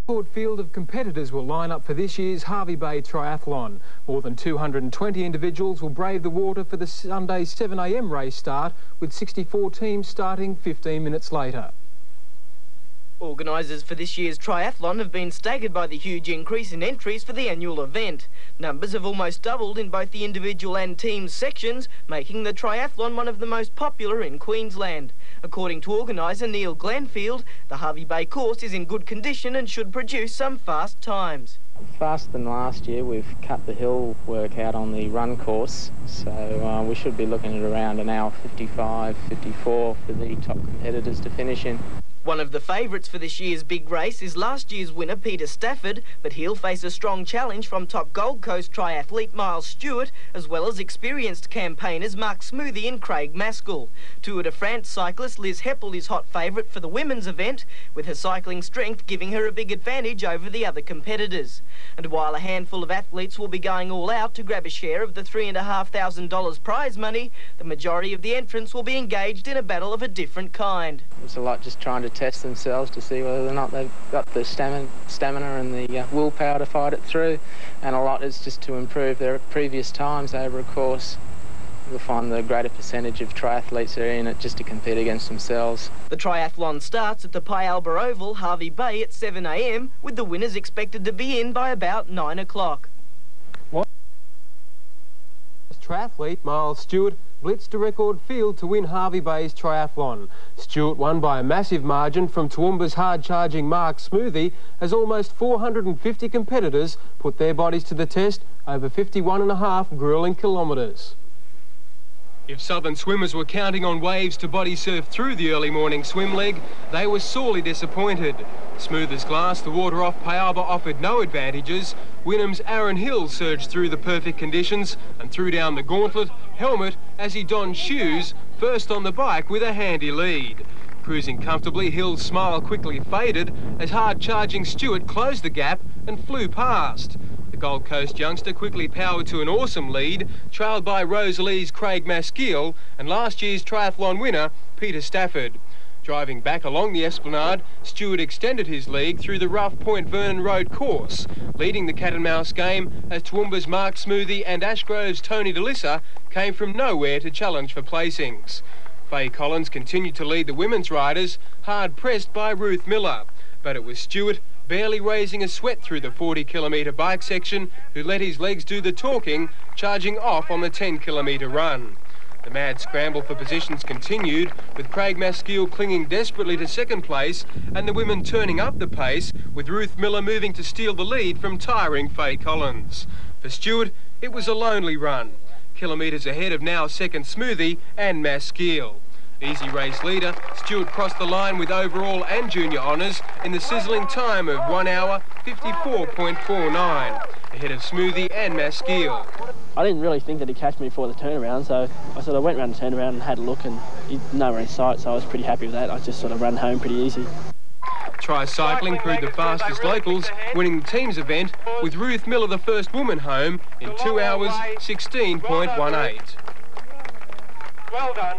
Record field of competitors will line up for this year's Hervey Bay Triathlon. More than 220 individuals will brave the water for the Sunday 7 a.m. race start, with 64 teams starting 15 minutes later. Organisers for this year's triathlon have been staggered by the huge increase in entries for the annual event. Numbers have almost doubled in both the individual and team sections, making the triathlon one of the most popular in Queensland. According to organiser Neil Glanfield, the Hervey Bay course is in good condition and should produce some fast times. Faster than last year. We've cut the hill work out on the run course, so we should be looking at around an hour 55, 54 for the top competitors to finish in. One of the favourites for this year's big race is last year's winner Peter Stafford, but he'll face a strong challenge from top Gold Coast triathlete Miles Stewart, as well as experienced campaigners Mark Smoothie and Craig Maskell. Tour de France cyclist Liz Heppel is hot favourite for the women's event, with her cycling strength giving her a big advantage over the other competitors. And while a handful of athletes will be going all out to grab a share of the $3,500 prize money, the majority of the entrants will be engaged in a battle of a different kind. There's a lot just trying to test themselves to see whether or not they've got the stamina and the willpower to fight it through, and a lot is just to improve their previous times over a course. You'll find the greater percentage of triathletes are in it just to compete against themselves. The triathlon starts at the Pyalba Oval, Hervey Bay at 7 a.m, with the winners expected to be in by about 9 o'clock. Triathlete Miles Stewart blitzed a record field to win Hervey Bay's triathlon. Stewart won by a massive margin from Toowoomba's hard-charging Mark Smoothie, as almost 450 competitors put their bodies to the test over 51.5 gruelling kilometres. If southern swimmers were counting on waves to body surf through the early morning swim leg, they were sorely disappointed. Smooth as glass, the water off Pyalba offered no advantages. Wynnum's Aaron Hill surged through the perfect conditions and threw down the gauntlet, helmet as he donned shoes, first on the bike with a handy lead. Cruising comfortably, Hill's smile quickly faded as hard-charging Stewart closed the gap and flew past. The Gold Coast youngster quickly powered to an awesome lead, trailed by Rosalie's Craig Maskell and last year's triathlon winner Peter Stafford. Driving back along the Esplanade, Stewart extended his lead through the rough Point Vernon Road course, leading the cat and mouse game as Toowoomba's Mark Smoothie and Ashgrove's Tony DeLissa came from nowhere to challenge for placings. Faye Collins continued to lead the women's riders, hard pressed by Ruth Miller, but it was Stewart, barely raising a sweat through the 40-kilometre bike section, who let his legs do the talking, charging off on the 10-kilometre run. The mad scramble for positions continued, with Craig Maskell clinging desperately to second place and the women turning up the pace, with Ruth Miller moving to steal the lead from tiring Faye Collins. For Stewart, it was a lonely run, kilometres ahead of now second Smoothie and Maskell. Easy race leader, Stewart crossed the line with overall and junior honours in the sizzling time of 1 hour 54.49, ahead of Smoothie and Maskell. I didn't really think that he'd catch me before the turnaround, so I sort of went around the turnaround and had a look, and he's nowhere in sight, so I was pretty happy with that. I just sort of ran home pretty easy. Tri-cycling proved the fastest locals, winning the team's event, with Ruth Miller the first woman home in 2 hours 16.18. Well done.